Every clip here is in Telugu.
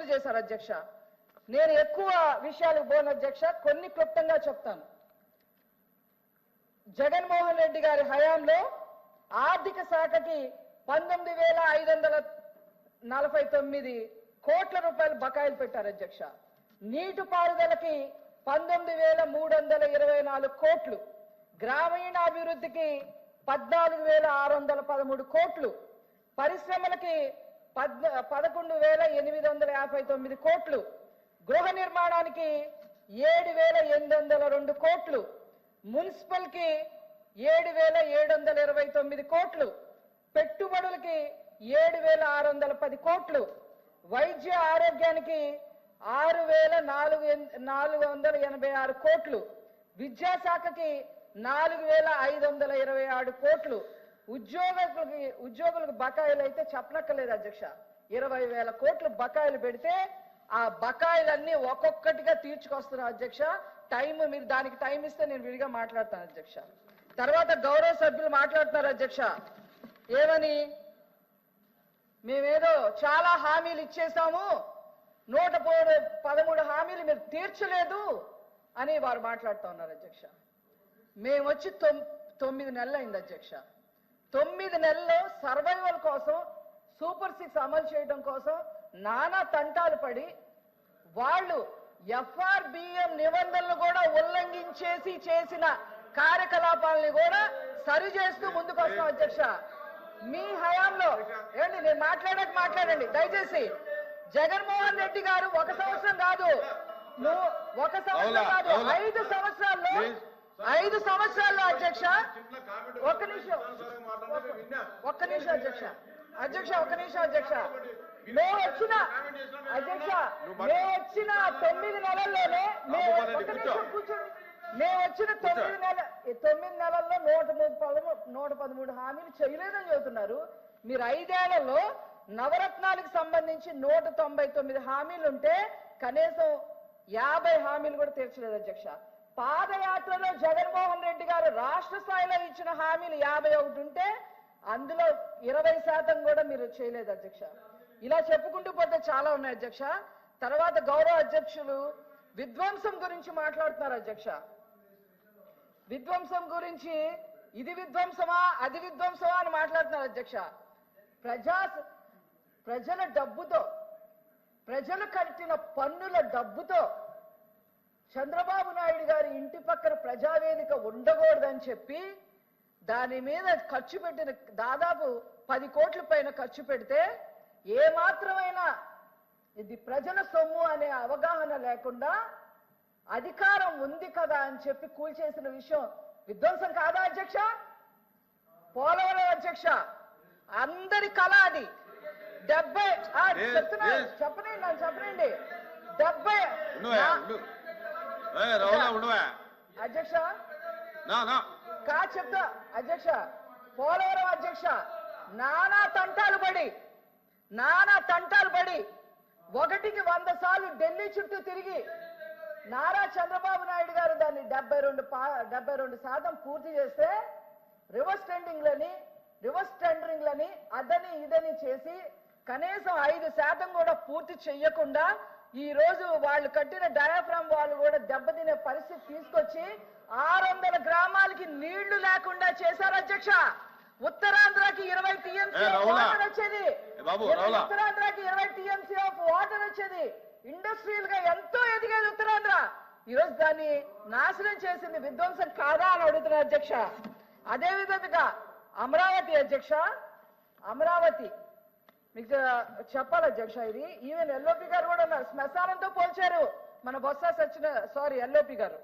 తప్పులు చేశారు అధ్యక్ష. నేను ఎక్కువ విషయాలకు పోను అధ్యక్ష, కొన్ని క్లుప్తంగా చెప్తాను. జగన్మోహన్ రెడ్డి గారి హయాంలో ఆర్థిక శాఖకి 19,549 కోట్ల రూపాయలు బకాయిలు పెట్టారు అధ్యక్ష. నీటిపారుదలకి 19,324 కోట్లు, గ్రామీణాభివృద్ధికి 14,613 కోట్లు, పరిశ్రమలకి 11,859 కోట్లు, గృహ నిర్మాణానికి 7,802 కోట్లు, మున్సిపల్కి 7,729 కోట్లు, పెట్టుబడులకి 7,610 కోట్లు, వైద్య ఆరోగ్యానికి 6,486 కోట్లు, విద్యాశాఖకి 4,526 కోట్లు, ఉద్యోగులకు బకాయిలు అయితే చెప్పనక్కర్లేదు అధ్యక్ష. 20,000 కోట్లు బకాయిలు పెడితే ఆ బకాయిలన్నీ ఒక్కొక్కటిగా తీర్చుకొస్తున్నా అధ్యక్ష. మీరు దానికి టైం ఇస్తే నేను విడిగా మాట్లాడతాను అధ్యక్ష. తర్వాత గౌరవ సభ్యులు మాట్లాడుతున్నారు అధ్యక్ష. ఏమని? మేమేదో చాలా హామీలు ఇచ్చేసాము, 113 హామీలు మీరు తీర్చలేదు అని వారు మాట్లాడుతూ ఉన్నారు అధ్యక్ష. మేము వచ్చి 9 నెలలు అయింది అధ్యక్ష. 9 నెలల్లో సర్వైవల్ కోసం, సూపర్ 6 అమలు చేయడం కోసం నానా తంటాలు పడి వాళ్ళు FRBM నిబంధనలు కూడా ఉల్లంఘించేసి చేసిన కార్యకలాపాలని కూడా సరి చేస్తూ ముందుకు వస్తాం అధ్యక్ష. మీ హయాంలో ఏంటి, నేను మాట్లాడండి దయచేసి. జగన్మోహన్ రెడ్డి గారు 1 సంవత్సరం కాదు, 1 సంవత్సరం కాదు, 5 సంవత్సరాల్లో 5 సంవత్సరాల్లో అధ్యక్ష. ఒక్క నిమిషం అధ్యక్ష. ఒక్క నిమిషం అధ్యక్ష. మేము వచ్చిన 9 నెలల్లోనే మేము వచ్చిన 9 నెలల్లో 113 హామీలు చేయలేదని చెబుతున్నారు. మీరు 5 ఏళ్లలో నవరత్నాలకు సంబంధించి 199 హామీలు ఉంటే కనీసం 50 హామీలు కూడా తీర్చలేదు అధ్యక్ష. పాదయాత్రలో జగన్మోహన్ రెడ్డి గారు రాష్ట్ర స్థాయిలో ఇచ్చిన హామీలు 51 ఉంటే అందులో 20% కూడా మీరు చేయలేదు అధ్యక్ష. ఇలా చెప్పుకుంటూ పోతే చాలా ఉన్నాయి అధ్యక్ష. తర్వాత గౌరవ అధ్యక్షులు విధ్వంసం గురించి మాట్లాడుతున్నారు అధ్యక్ష. విధ్వంసం గురించి ఇది విధ్వంసమా అది విధ్వంసమా అని మాట్లాడుతున్నారు అధ్యక్ష. ప్రజల డబ్బుతో, ప్రజలు కట్టిన పన్నుల డబ్బుతో చంద్రబాబు నాయుడు గారి ఇంటి పక్కన ప్రజావేదిక ఉండకూడదని చెప్పి దాని మీద ఖర్చు పెట్టిన దాదాపు 10 కోట్ల పైన ఖర్చు పెడితే ఏమాత్రమైనా ఇది ప్రజల సొమ్ము అనే అవగాహన లేకుండా అధికారం ఉంది కదా అని చెప్పి కూల్చేసిన విషయం విధ్వంసం కాదా అధ్యక్ష? పోలవరం అధ్యక్ష అందరి కళ అది. 70 చెప్పనండి 70 అధ్యక్ష చెప్తా అధ్యక్ష. పోలవరం అధ్యక్ష నానా తంటాలు పడి 1కి 100 సార్లు ఢిల్లీ చుట్టూ తిరిగి నారా చంద్రబాబు నాయుడు గారు దాన్ని 72% పూర్తి చేస్తే రివర్స్ టెండరింగ్లని అదని ఇదని చేసి కనీసం 5% కూడా పూర్తి చెయ్యకుండా ఈ రోజు వాళ్ళు కట్టిన డయాఫ్రామ్ వాళ్ళు కూడా దెబ్బతినే పరిస్థితి తీసుకొచ్చి 600 గ్రామాలకి నీళ్లు లేకుండా చేశారు అధ్యక్ష. ఉత్తరాంధ్రకి 20 టీఎంసీ వాటర్ వచ్చేది, ఉత్తరాంధ్రకి 20 టీఎంసీ ఆఫ్ వాటర్ వచ్చేది. ఇండస్ట్రియల్ గా ఎంతో ఎదిగేది ఉత్తరాంధ్ర. ఈరోజు దాన్ని నాశనం చేసింది విధ్వంసం కాదా అని అడుగుతున్నారు అధ్యక్ష. అదే విధంగా అమరావతి అధ్యక్ష, అమరావతి మీకు చెప్పాలి అధ్యక్ష. ఇది ఈవెన్ ఎల్ఓపి గారు కూడా ఉన్నారు, శ్మశానంతో పోల్చారు మన ఎల్ఓపి గారు.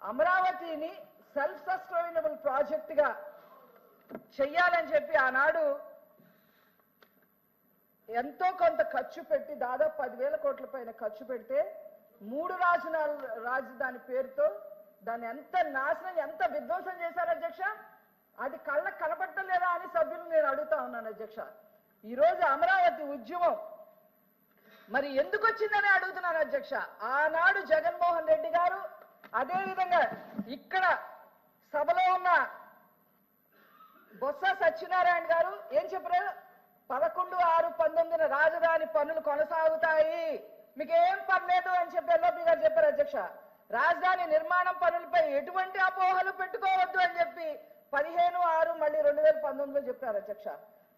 అమరావతిని సెల్ఫ్ సస్టైనబుల్ ప్రాజెక్ట్ గా చెయ్యాలని చెప్పి ఆనాడు ఎంతో కొంత ఖర్చు పెట్టి దాదాపు 10,000 కోట్ల పైన ఖర్చు పెడితే 3 రాజధాని పేరుతో దాన్ని ఎంత నాశనం, ఎంత విధ్వంసం చేశారు అధ్యక్ష. అది కళ్ళకు కనపడలేదా అని సభ్యులు నేను అడుగుతా ఉన్నాను అధ్యక్ష. ఈరోజు అమరావతి ఉద్యమం మరి ఎందుకు వచ్చిందని అడుగుతున్నాను అధ్యక్ష. ఆనాడు జగన్మోహన్ రెడ్డి గారు, అదేవిధంగా ఇక్కడ సభలో ఉన్న బొత్స సత్యనారాయణ గారు ఏం చెప్పారు? 11/6/19 రాజధాని పనులు కొనసాగుతాయి, మీకేం పర్లేదు అని చెప్పి ఎల్ఓపి గారు చెప్పారు అధ్యక్ష. రాజధాని నిర్మాణం పనులపై ఎటువంటి అపోహలు పెట్టుకోవద్దు అని చెప్పి 15/6 మళ్ళీ 2019లో చెప్పారు అధ్యక్ష.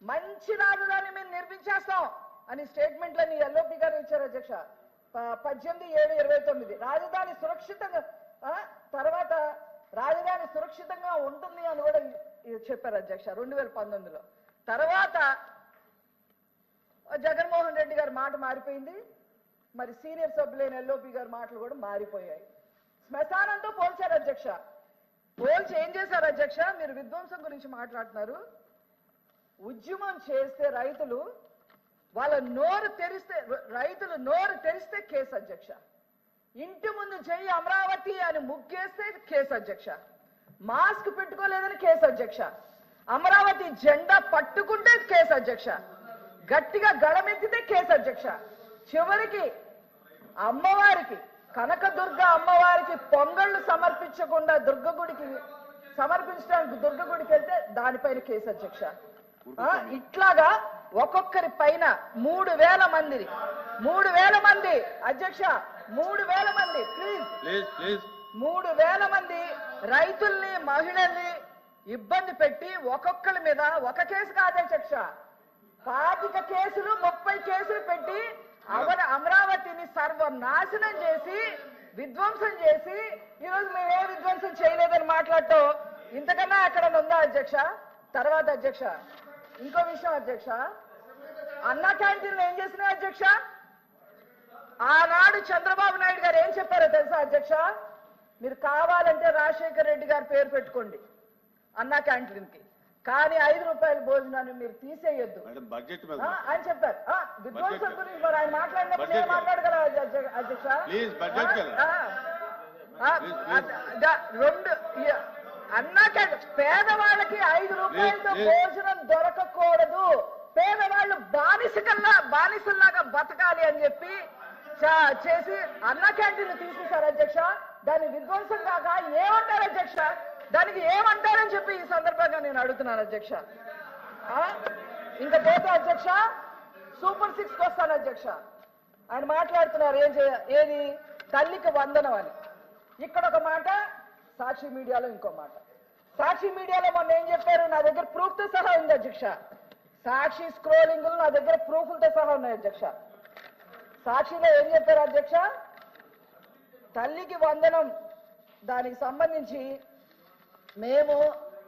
మంచి రాజధాని మేము నిర్మించేస్తాం అని స్టేట్మెంట్లని ఎల్ఓపి గారు ఇచ్చారు అధ్యక్ష. 18/7/29 రాజధాని సురక్షితంగా తర్వాత రాజధాని సురక్షితంగా ఉంటుంది అని కూడా చెప్పారు అధ్యక్ష 2019లో. తర్వాత జగన్మోహన్ రెడ్డి గారి మాట మారిపోయింది, మరి సీనియర్ సభ్యులైన ఎల్ఓపి గారి మాటలు కూడా మారిపోయాయి. శ్మశానంతో పోల్చారు అధ్యక్ష. పోల్చి ఏం చేశారు అధ్యక్ష? మీరు విధ్వంసం గురించి మాట్లాడుతున్నారు. ఉద్యమం చేస్తే రైతులు వాళ్ళ రైతులు నోరు తెరిస్తే కేసు అధ్యక్ష. ఇంటి ముందు జై అమరావతి అని ముగ్గేస్తే కేసు అధ్యక్ష. మాస్క్ పెట్టుకోలేదని కేసు అధ్యక్ష. అమరావతి జెండా పట్టుకుంటే కేసు అధ్యక్ష. గట్టిగా గళమెత్తితే కేసు అధ్యక్ష. చివరికి అమ్మవారికి కనకదుర్గ అమ్మవారికి పొంగళ్ళు సమర్పించకుండా దుర్గగుడికి సమర్పించడానికి దుర్గగుడికి వెళ్తే దానిపైన కేసు అధ్యక్ష. ఇట్లాగా ఒక్కొక్కరి పైన 3,000 మంది అధ్యక్ష, 3,000 మంది ప్లీజ్ 3,000 మంది రైతుల్ని మహిళల్ని ఇబ్బంది పెట్టి ఒక్కొక్కరి మీద ఒక కేసు కాదు అధ్యక్ష, 25 కేసులు 30 కేసులు పెట్టి అమరావతిని సర్వనాశనం చేసి విధ్వంసం చేసి ఈరోజు మేము ఏ విధ్వంసం చేయలేదని మాట్లాడటం ఇంతకన్నా అక్కడ ఉందా అధ్యక్ష? తర్వాత అధ్యక్ష ఇంకో విషయం అధ్యక్ష, అన్నా క్యాంటీన్లు ఏం చేసినాయి అధ్యక్ష? ఆనాడు చంద్రబాబు నాయుడు గారు ఏం చెప్పారో తెలుసా అధ్యక్ష? మీరు కావాలంటే రాజశేఖర రెడ్డి గారి పేరు పెట్టుకోండి అన్నా క్యాంటీన్కి, కానీ 5 రూపాయల భోజనాన్ని మీరు తీసేయొద్దు అని చెప్పారు. విధ్వంసం గురించి మరి ఆయన మాట్లాడినప్పుడు నేను మాట్లాడగల అధ్యక్ష? అన్నా పేదవాళ్ళకి 5 రూపాయలతో భోజనం దొరకకూడదు, పేదవాళ్ళు బానిసల్లాగా బతకాలి అని చెప్పి చేసి అన్నా క్యాంటీన్లు తీసేశారు అధ్యక్ష. దాన్ని విధ్వంసం కాక ఏమంటారు అధ్యక్ష? దానికి ఏమంటారని చెప్పి ఈ సందర్భంగా నేను అడుగుతున్నాను అధ్యక్ష. ఇంకా పోతే అధ్యక్ష సూపర్ 6కి వస్తాను అధ్యక్ష. ఆయన మాట్లాడుతున్నారు ఏది తల్లికి వందనం అని. ఇక్కడ ఒక మాట, సాక్షి మీడియాలో ఇంకో మాట. సాక్షి మీడియాలో మొన్న ఏం చెప్పారు? నా దగ్గర ప్రూఫ్తో సహా ఉంది అధ్యక్ష. సాక్షి స్క్రోలింగ్ నా దగ్గర ప్రూఫ్లతో సహా ఉన్నాయి అధ్యక్ష. సాక్షిలో ఏం చెప్పారు అధ్యక్ష? తల్లికి వందనం దానికి సంబంధించి మేము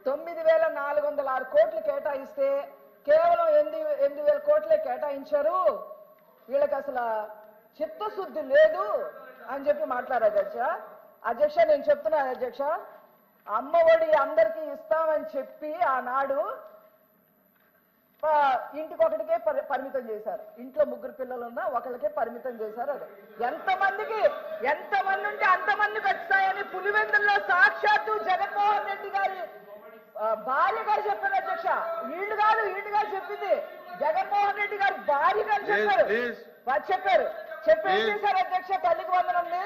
9,406 కోట్లు కేటాయిస్తే కేవలం 8,000 కోట్లే కేటాయించారు, వీళ్ళకి అసలు చిత్తశుద్ధి లేదు అని చెప్పి మాట్లాడారు అధ్యక్ష. అధ్యక్ష నేను చెప్తున్నాను అధ్యక్ష, అమ్మఒడి అందరికీ ఇస్తామని చెప్పి ఆనాడు ఇంటికొకటికే పరిమితం చేశారు. ఇంట్లో 3 పిల్లలు ఉన్నా ఒకరికే పరిమితం చేశారు. అది ఎంతమంది ఉంటే అంతమందికి వస్తాయని పులివెందుల్లో సాక్షాత్తు జగన్మోహన్ రెడ్డి గారి భార్య గారు చెప్పారు అధ్యక్ష. వీళ్ళు గారు చెప్పింది, జగన్మోహన్ రెడ్డి గారి భార్య గారు చెప్పారు. చెప్పి ఏం చేశారు అధ్యక్ష? తల్లికి వందనండి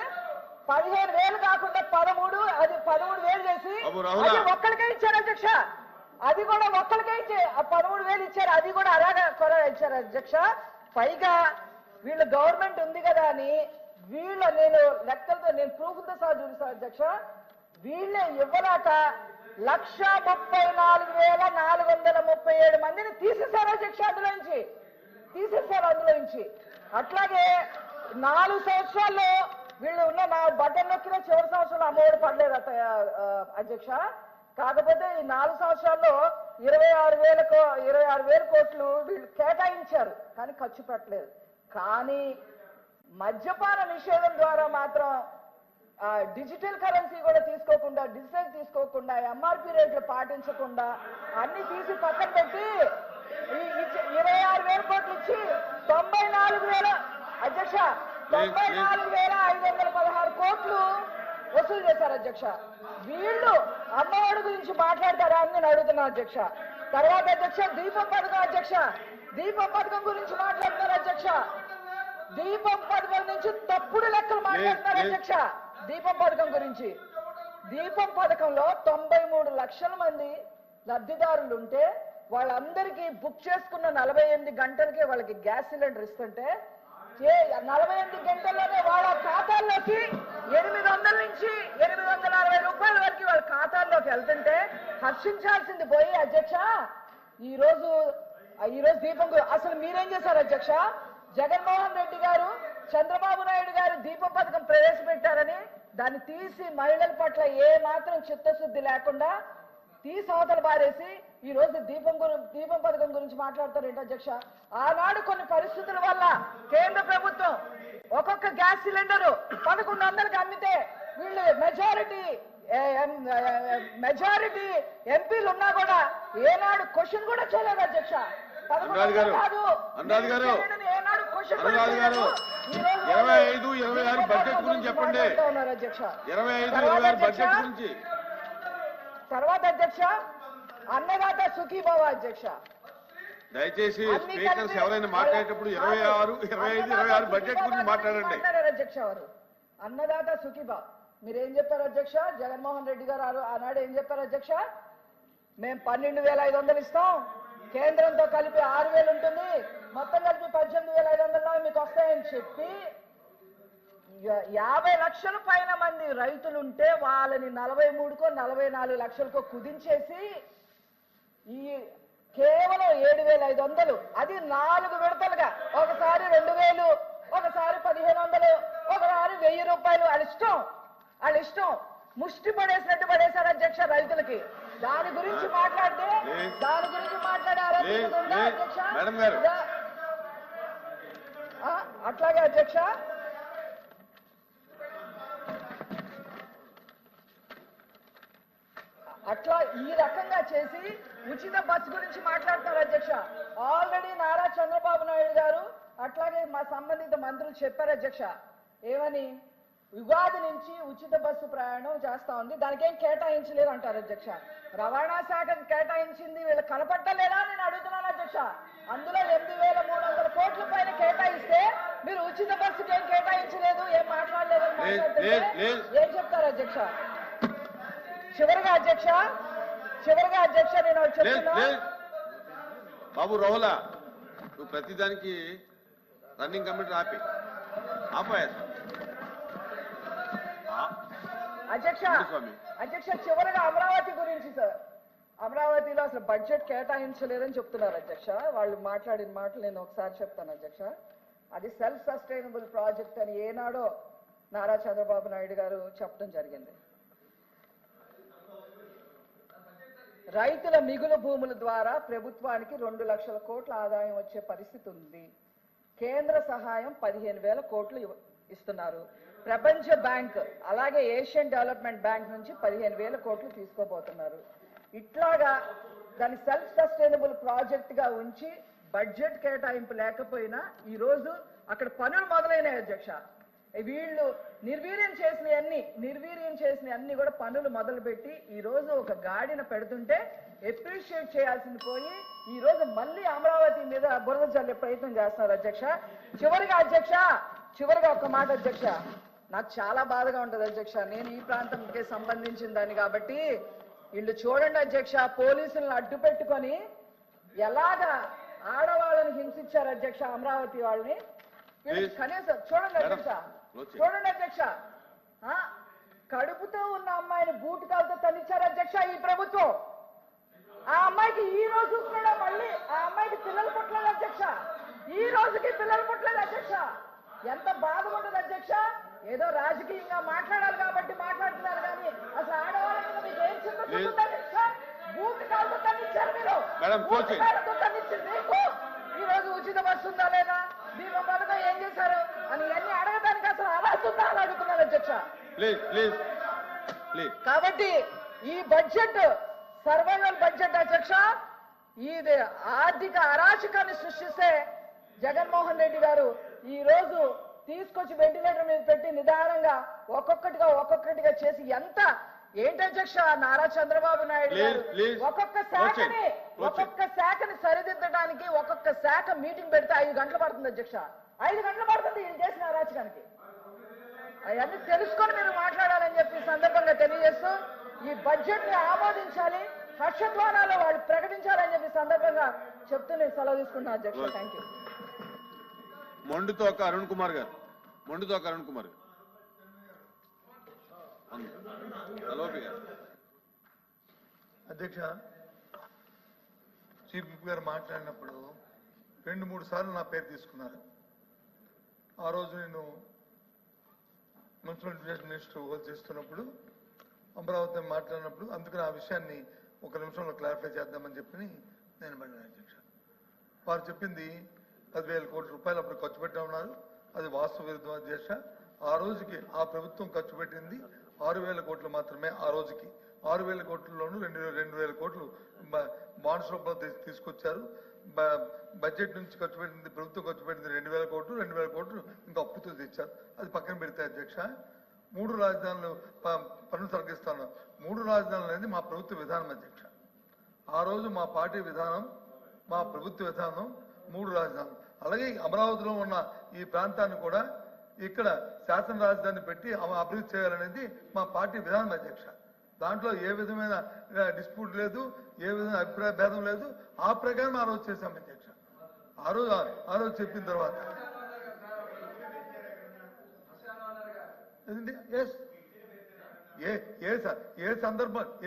15,000 కాకుండా 13,000 చేసి అది ఒక్కరికే ఇచ్చారు అధ్యక్ష. అది కూడా ఒక్కరికే ఇచ్చే 13,000 ఇచ్చారు. అది కూడా అలాగే ఇచ్చారు అధ్యక్ష. పైగా వీళ్ళు గవర్నమెంట్ ఉంది కదా అని నేను లెక్కలతో ప్రూఫ్లతో సహా చూపిస్తాను అధ్యక్ష. వీళ్ళే ఇవ్వలేక 134,437 మందిని తీసేశారు అధ్యక్ష. అందులో నుంచి అట్లాగే 4 సంవత్సరాల్లో వీళ్ళు ఉన్న నా బటన్ నొక్కిన చివరి సంవత్సరంలో అమ్మఒడి పడలేదు అధ్యక్ష. కాకపోతే ఈ 4 సంవత్సరాల్లో 26,000 కోట్లు వీళ్ళు కేటాయించారు, కానీ ఖర్చు పెట్టలేదు. కానీ మద్యపాన నిషేధం ద్వారా మాత్రం డిజిటల్ కరెన్సీ కూడా తీసుకోకుండా ఎంఆర్పి రేట్లు పాటించకుండా అన్ని తీసి పక్కన పెట్టి 26,000 కోట్లు ఇచ్చి 94,000 అధ్యక్ష 94,516 కోట్లు వసూలు చేశారు అధ్యక్ష. వీళ్ళు అమ్మఒడి గురించి మాట్లాడతారా అని నేను అడుగుతున్నా అధ్యక్ష. తర్వాత అధ్యక్ష దీపం పథకం అధ్యక్ష, దీపం పథకం గురించి మాట్లాడుతున్నారు అధ్యక్ష. దీపం పథకం నుంచి తప్పుడు లెక్కలు మాట్లాడుతున్నారు అధ్యక్ష. దీపం పథకం గురించి, దీపం పథకంలో 93 లక్షల మంది లబ్ధిదారులు ఉంటే వాళ్ళందరికీ బుక్ చేసుకున్న 48 గంటలకే వాళ్ళకి గ్యాస్ సిలిండర్ ఇస్తుంటే 48 గంటల్లోనే వాళ్ళ ఖాతాల్లోకి 800 నుంచి 860 రూపాయల వరకు వాళ్ళ ఖాతాల్లోకి వెళ్తుంటే హర్షించాల్సింది పోయి అధ్యక్ష ఈ రోజు దీపం అసలు మీరేం చేశారు అధ్యక్ష? జగన్మోహన్ రెడ్డి గారు చంద్రబాబు నాయుడు గారు దీపం పథకం ప్రవేశపెట్టారని దాన్ని తీసి మహిళల పట్ల ఏ మాత్రం చిత్తశుద్ధి లేకుండా తీసి అవతల బారేసి ఈ రోజు దీపం పథకం గురించి మాట్లాడతారు ఏంటి అధ్యక్ష? ఆనాడు కొన్ని పరిస్థితుల వల్ల కేంద్ర ప్రభుత్వం ఒక్కొక్క గ్యాస్ సిలిండర్ 1100కి అమ్మితే వీళ్ళు మెజారిటీ ఎంపీలు ఉన్నా కూడా ఏనాడు క్వశ్చన్ కూడా చేయలేదు అధ్యక్ష. అనురాధ్ గారు 25-26 బడ్జెట్ గురించి చెప్పండి. 25-26 బడ్జెట్ గురించి. తర్వాత అధ్యక్ష అన్నదాత సుఖీభవ అధ్యక్ష. దయచేసి స్పీకర్స్ ఎవరైనా మాట్లాడేటప్పుడు 26-25-26 బడ్జెట్ గురించి మాట్లాడండి అధ్యక్ష. వారు అన్నదాత సుఖీభవ మీరేం చెప్పారు అధ్యక్ష? జగన్మోహన్ రెడ్డి గారు ఆనాడు ఏం చెప్పారు అధ్యక్ష? మేము 12,500 ఇస్తాం, కేంద్రంతో కలిపి 6,000 ఉంటుంది, మొత్తం కలిపి 18,500 మీకు వస్తాయని చెప్పి 50 లక్షల పైన మంది రైతులుంటే వాళ్ళని 43కో 44 లక్షలకో కుదించేసి ఈ కేవలం 7,500 అది 4 విడతలుగా ఒకసారి 2,000 ఒకసారి 1,500 ఒకసారి 1,000 రూపాయలు వాళ్ళ ఇష్టం ముష్టి పడేసినట్టు పడేశారు అధ్యక్ష రైతులకి. దాని గురించి మాట్లాడితే అధ్యక్ష అట్లాగే అధ్యక్ష అట్లా ఈ రకంగా చేసి ఉచిత బస్సు గురించి మాట్లాడతారు అధ్యక్ష. ఆల్రెడీ నారా చంద్రబాబు నాయుడు గారు అట్లాగే మా సంబంధిత మంత్రులు చెప్పారు అధ్యక్ష. ఏమని? ఉగాది నుంచి ఉచిత బస్సు ప్రయాణం చేస్తా ఉంది, దానికేం కేటాయించలేదు అంటారు అధ్యక్ష. రవాణా శాఖకు కేటాయించింది వీళ్ళు కనపట్టలేదా నేను అడుగుతున్నాను అధ్యక్ష. అందులో 8,300 కోట్ల పైన కేటాయిస్తే మీరు ఉచిత బస్సుకి ఏం కేటాయించలేదు, ఏం మాట్లాడలేదు అని మాట్లాడుతుంటే ఏం చెప్తారు అధ్యక్ష? చివరిగా అధ్యక్ష నేను చెప్తున్నా బాబు రాహులా, నువ్వు ప్రతిదానికి రన్నింగ్ కమిటీ ఆపాయా అధ్యక్ష చివరిగా అమరావతి గురించి సార్. అమరావతిలో అసలు బడ్జెట్ కేటాయించలేదని చెప్తున్నారు అధ్యక్ష. వాళ్ళు మాట్లాడిన మాటలు నేను ఒకసారి చెప్తాను అధ్యక్ష. అది సెల్ఫ్ సస్టైనబుల్ ప్రాజెక్ట్ అని ఏనాడో నారా చంద్రబాబు నాయుడు గారు చెప్పడం జరిగింది. రైతుల మిగులు భూముల ద్వారా ప్రభుత్వానికి 2 లక్షల కోట్ల ఆదాయం వచ్చే పరిస్థితి ఉంది. కేంద్ర సహాయం 15,000 కోట్లు ఇస్తున్నారు. ప్రపంచ బ్యాంక్ అలాగే ఏషియన్ డెవలప్మెంట్ బ్యాంక్ నుంచి 15,000 కోట్లు తీసుకోబోతున్నారు. ఇట్లాగా దాన్ని సెల్ఫ్ సస్టైనబుల్ ప్రాజెక్ట్ గా ఉంచి బడ్జెట్ కేటాయింపు లేకపోయినా ఈ రోజు అక్కడ పనులు మొదలైనాయి అధ్యక్ష. వీళ్ళు నిర్వీర్యం చేసిన అన్ని కూడా పనులు మొదలుపెట్టి ఈ రోజు ఒక గాడిన పెడుతుంటే అప్రిషియేట్ చేయాల్సింది పోయి ఈ రోజు మళ్ళీ అమరావతి మీద బురద చల్లే ప్రయత్నం చేస్తున్నారు అధ్యక్ష. చివరిగా ఒక మాట అధ్యక్ష, నాకు చాలా బాధగా ఉంటది అధ్యక్ష. నేను ఈ ప్రాంతంకి సంబంధించిన దాన్ని కాబట్టి వీళ్ళు చూడండి అధ్యక్ష, పోలీసులను అడ్డు పెట్టుకొని ఎలాగా ఆడవాళ్ళని హింసించారు అధ్యక్ష అమరావతి వాళ్ళని. కనీసం చూడండి అధ్యక్ష కడుపుతో ఉన్న అమ్మాయిని బూటుకాలతో తన్నిచ్చారు అధ్యక్ష ఈ ప్రభుత్వం. ఆ అమ్మాయికి ఈ రోజు కూడా మళ్ళీ ఆ అమ్మాయికి పిల్లలు పుట్టలేదు అధ్యక్ష. ఈ రోజుకి పిల్లలు పుట్టలేదు అధ్యక్ష. ఎంత బాధగా ఉంటుంది అధ్యక్ష. ఏదో రాజకీయంగా మాట్లాడాలి కాబట్టి మాట్లాడుతున్నారు కానీ అసలు ఆడవాళ్ళ మీద మీకు ఏం చిన్న అధ్యక్ష. బూటుకాలతో తన్నిచ్చారు మీరు. బూటుకాలతో తన్నిచ్చింది మీకు ఈ రోజు ఉచిత బస్సు ఉందా లేదా, దీపం పథకం ఏం చేశారు అని ఇవన్నీ అడగడానికి అసలు అర్హతుందా అని అడుగుతున్నారు అధ్యక్ష. కాబట్టి ఈ బడ్జెట్ సర్వైవల్ బడ్జెట్ అధ్యక్ష. ఇది ఆర్థిక అరాచకాన్ని సృష్టిస్తే జగన్మోహన్ రెడ్డి గారు ఈ రోజు తీసుకొచ్చి వెంటిలేటర్ మీద పెట్టి నిదానంగా ఒక్కొక్కటిగా చేసి ఎంత ఏంటి అధ్యక్ష నారా చంద్రబాబు నాయుడు గారు ఒక్కొక్క శాఖని సరిదిద్దడానికి ఒక్కొక్క శాఖ మీటింగ్ పెడితే 5 గంటలు పడుతుంది అధ్యక్ష. 5 గంటలు పడుతుంది ఈయన చేసిన అరాచకానికి. అవన్నీ తెలుసుకొని మీరు మాట్లాడాలని చెప్పి సందర్భంగా తెలియజేస్తూ ఈ బడ్జెట్ ని ఆమోదించాలి, హర్షధ్వానాలు వాళ్ళు ప్రకటించాలని చెప్పి సందర్భంగా సందర్భంగా చెప్తూ నేను సెలవు తీసుకుంటున్నాను అధ్యక్ష. Thank you. మొండుతోక అరుణ్ కుమార్ గారు. అధ్యక్ష, చీఫ్ విప్ గారు మాట్లాడినప్పుడు 2-3 సార్లు నా పేరు తీసుకున్నారు. ఆ రోజు నేను మున్సిపల్ ఎడ్యుకేషన్ మినిస్టర్ హోల్డ్ చేస్తున్నప్పుడు అమరావతి మాట్లాడినప్పుడు అందుకని ఆ విషయాన్ని 1 నిమిషంలో క్లారిఫై చేద్దామని చెప్పి నేను పడిన అధ్యక్ష. వారు చెప్పింది 10,000 కోట్ల రూపాయలు అప్పుడు ఖర్చు పెట్టా ఉన్నారు. అది వాస్తవ విరుద్ధం అధ్యక్ష. ఆ రోజుకి ఆ ప్రభుత్వం ఖర్చు పెట్టింది 6,000 కోట్లు మాత్రమే. ఆ రోజుకి 6,000 కోట్లలోనూ 2,000 కోట్లు బాండ్స్ రూపంలో తీసుకొచ్చారు. బడ్జెట్ నుంచి ఖర్చు పెట్టింది, ప్రభుత్వం ఖర్చు పెట్టింది 2,000 కోట్లు, 2,000 కోట్లు ఇంకా అప్పుతో తెచ్చారు. అది పక్కన పెడితే అధ్యక్ష, 3 రాజధానులు పన్ను తొలగిస్తాను. 3 రాజధానులు అనేది మా ప్రభుత్వ విధానం అధ్యక్ష. ఆ రోజు మా పార్టీ విధానం, మా ప్రభుత్వ విధానం 3 రాజధానులు. అలాగే అమరావతిలో ఉన్న ఈ ప్రాంతాన్ని కూడా ఇక్కడ శాసన రాజధాని పెట్టి అభివృద్ధి చేయాలనేది మా పార్టీ విధానం అధ్యక్ష. దాంట్లో ఏ విధమైన డిస్ప్యూట్ లేదు, ఏ విధమైన అభిప్రాయ భేదం లేదు. ఆ ప్రకారం ఆ రోజు చేశాం అధ్యక్ష. ఆ రోజు చెప్పిన తర్వాత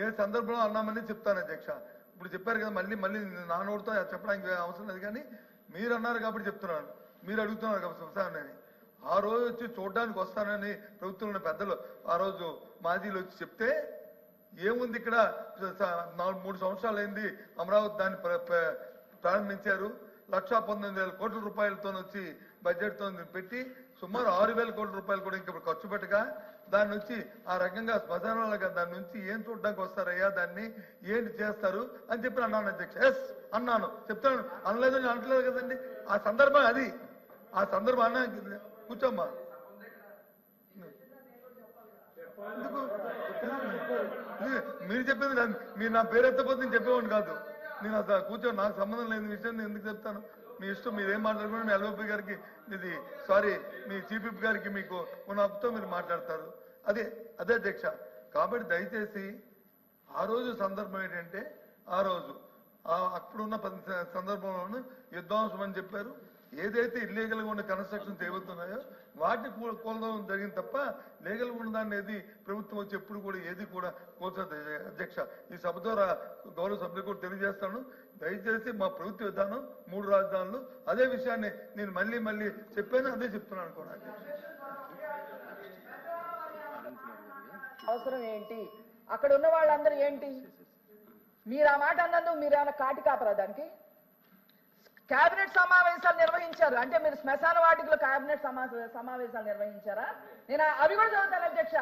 ఏ సందర్భంలో అన్నామని చెప్తాను అధ్యక్ష. ఇప్పుడు చెప్పారు కదా, మళ్ళీ నా నోటితో చెప్పడానికి అవసరం లేదు. కానీ మీరు అన్నారు కాబట్టి చెప్తున్నాను, మీరు అడుగుతున్నారు కాబట్టి వస్తానని. ఆ రోజు వచ్చి చూడడానికి వస్తానని ప్రభుత్వంలో పెద్దలు ఆ రోజు మాజీలు వచ్చి చెప్తే ఏముంది, ఇక్కడ 3 సంవత్సరాలు అయింది అమరావతి దాన్ని ప్రారంభించారు. 1,19,000 కోట్ల రూపాయలతో వచ్చి బడ్జెట్తో పెట్టి సుమారు 6,000 కోట్ల రూపాయలు కూడా ఇంకా ఖర్చు పెట్టగా దాని నుంచి ఆ రకంగా శ్మశానాలుగా దాని నుంచి ఏం చూడడానికి వస్తారయ్యా, దాన్ని ఏంటి చేస్తారు అని చెప్పి అన్నాను అధ్యక్ష. ఎస్ అన్నాను, చెప్తాను, అనలేదని అనట్లేదు కదండి. ఆ సందర్భం అది, ఆ సందర్భం అన్నా. కూర్చోమ్మా, ఎందుకు మీరు చెప్పింది మీరు నా పేరు ఎత్తపోతే నేను చెప్పేవాడిని కాదు. నేను అసలు కూర్చోండి, నాకు సంబంధం లేని విషయం నేను ఎందుకు చెప్తాను. మీ ఇష్టం, మీరు ఏం మాట్లాడుకున్నా మీ ఎల్ఓపీ గారికి మీ చీఫ్ విప్ గారికి మీకు ఉన్న హక్కుతో మీరు మాట్లాడతారు. అదే అధ్యక్ష. కాబట్టి దయచేసి ఆ రోజు సందర్భం ఏంటంటే, ఆ రోజు అప్పుడున్న సందర్భంలోనూ యుద్ధాంశం అని చెప్పారు. ఏదైతే ఇల్లీగల్గా ఉన్న కన్స్ట్రక్షన్స్ ఏవవుతున్నాయో వాటిని కూలడం జరిగింది తప్ప లీగల్గా ఉన్న దాన్ని ఏది ప్రభుత్వం వచ్చి ఎప్పుడు కూడా ఏది కూడా కూల్చదు అధ్యక్ష. ఈ సభ ద్వారా గౌరవ సభ్యులు కూడా తెలియజేస్తాను, దయచేసి మా ప్రభుత్వ విధానం 3 రాజధానులు. అదే విషయాన్ని నేను మళ్ళీ చెప్పాను, అదే చెప్తున్నాను కూడా అధ్యక్ష. అవసరం ఏంటి, అక్కడ ఉన్న వాళ్ళందరూ ఏంటి, మీరు ఆ మాట అన్నందుకు మీరు ఏమైనా కాటి కాపరా దానికి? కేబినెట్ సమావేశాలు నిర్వహించారు అంటే మీరు శ్మశాన వాటికలో కేబినెట్ సమావేశాలు నిర్వహించారా? నేను అవి కూడా చదువుతాను అధ్యక్ష.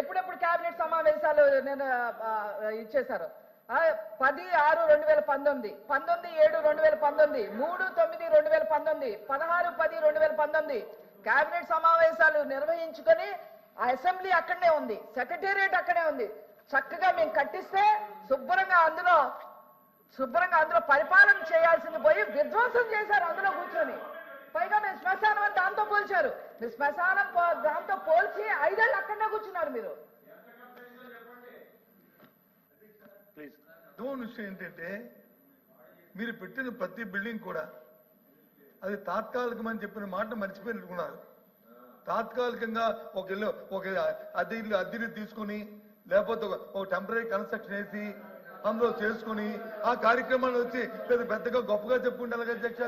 ఎప్పుడెప్పుడు కేబినెట్ సమావేశాలు నేను ఇచ్చేశారు? 10/6/2019, 19/7/2019, 3/9/2019, 16/10/2019 కేబినెట్ సమావేశాలు నిర్వహించుకొని ఆ అసెంబ్లీ అక్కడనే ఉంది, సెక్రటేరియట్ అక్కడే ఉంది. చక్కగా మేము కట్టిస్తే శుభ్రంగా అందులో పరిపాలన చేయాల్సింది పోయి విధ్వంసం చేశారు అందులో కూర్చొని. పైగా మీరు శ్మశానం అని దాంతో పోల్చారు. మీరు శ్మశానం దాంతో పోల్చి 5 ఏళ్ళు అక్కడనే కూర్చున్నారు మీరు. విషయం ఏంటంటే, మీరు పెట్టిన ప్రతి బిల్డింగ్ కూడా అది తాత్కాలికమని చెప్పిన మాట మర్చిపోయినట్టుకున్నారు. తాత్కాలికంగా ఒక అద్దెలు తీసుకుని లేకపోతే ఒక టెంపరీ కన్స్ట్రక్షన్ వేసి అందులో చేసుకుని ఆ కార్యక్రమాన్ని వచ్చి పెద్దగా గొప్పగా చెప్పుకుంటారు అధ్యక్ష.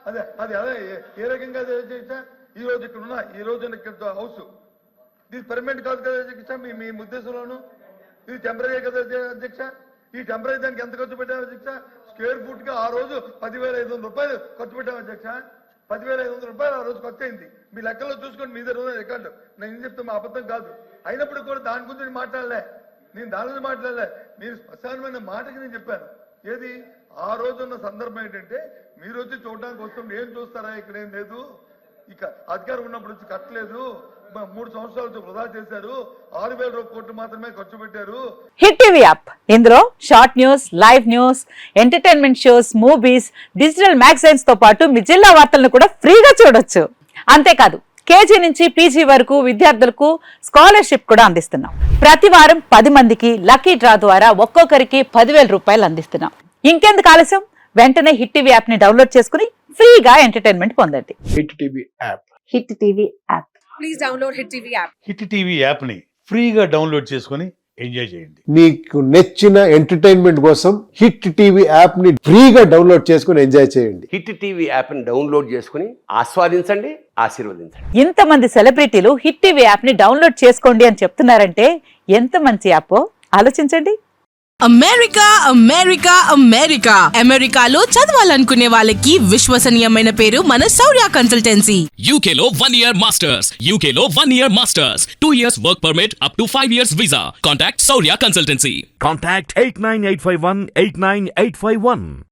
అది అదే ఏ రకంగా అధ్యక్ష? ఈ రోజు ఇక్కడ ఉన్న ఇక్కడ హౌస్ ఇది పర్మనెంట్ కాదు కదా అధ్యక్ష. మీ ఉద్దేశంలోను ఇది టెంపరీ కదా అధ్యక్ష. ఈ టెంపరీ దానికి ఎంత ఖర్చు పెట్టారు అధ్యక్ష? స్క్వేర్ ఫుట్ గా ఆ రోజు 10,500 రూపాయలు ఖర్చు పెట్టాం అధ్యక్ష. 10,500 రూపాయలు ఆ రోజు ఖర్చు అయింది. మీ లెక్కల్లో చూసుకోండి, మీ దగ్గర రికార్డు. నేను ఏం చెప్తే మా అబద్ధం కాదు. అయినప్పుడు కూడా దాని గురించి మాట్లాడలే, నేను దాని గురించి మాట్లాడలే. మీరు స్పష్టమైన మాటకి నేను చెప్పాను. ఏది ఆ రోజు ఉన్న సందర్భం ఏంటంటే, మీరు వచ్చి చూడడానికి వస్తుంటే ఏం చూస్తారా, ఇక్కడ ఏం లేదు, ఇక అధికారం ఉన్నప్పుడు వచ్చి కట్టలేదు, 3 సంవత్సరాలు వృధా చేశారు, 6,000 కోట్లు మాత్రమే ఖర్చు పెట్టారు. హిట్ టీవీ యాప్, ఇందులో short news, live news, entertainment shows, movies, digital magazines తో పాటు మీ జిల్లా వార్తలను కూడా ఫ్రీగా చూడొచ్చు. అంతేకాదు కేజీ నుంచి పీజీ వరకు విద్యార్థులకు స్కాలర్షిప్ కూడా అందిస్తున్నాం. ప్రతి వారం 10 మందికి లక్కీ డ్రా ద్వారా ఒక్కొక్కరికి 10,000 రూపాయలు అందిస్తున్నాం. ఇంకెందుకు ఆలస్యం, వెంటనే హిట్ టీవీ యాప్ ని డౌన్లోడ్ చేసుకుని ఫ్రీగా ఎంటర్టైన్మెంట్ పొందండి. Hit TV app. Hit TV app. Hit TV యాప్ని ఫ్రీగా డౌన్లోడ్ చేసుకొని ఎంజాయ్ చేయండి. మీకు నచ్చిన ఎంటర్టైన్మెంట్ కోసం హిట్ టీవీ యాప్ ని ఫ్రీగా డౌన్లోడ్ చేసుకుని ఎంజాయ్ చేయండి. హిట్ టీవీ యాప్ని డౌన్లోడ్ చేసుకుని ఆస్వాదించండి, ఆశీర్వదించండి. ఇంతమంది సెలబ్రిటీలు హిట్ టీవీ యాప్ ని డౌన్లోడ్ చేసుకోండి అని చెప్తున్నారంటే ఎంత మంచి యాప్ ఆలోచించండి. అమెరికా అమెరికా అమెరికా అమెరికాలో చదవాలనుకునే వాళ్ళకి విశ్వసనీయమైన పేరు మన శౌర్య కన్సల్టెన్సీ. UK లో 1 year masters. UK లో 1 year masters. 2 years work permit up to 5 years visa. Contact Saurya Consultancy. Contact 89851 89851.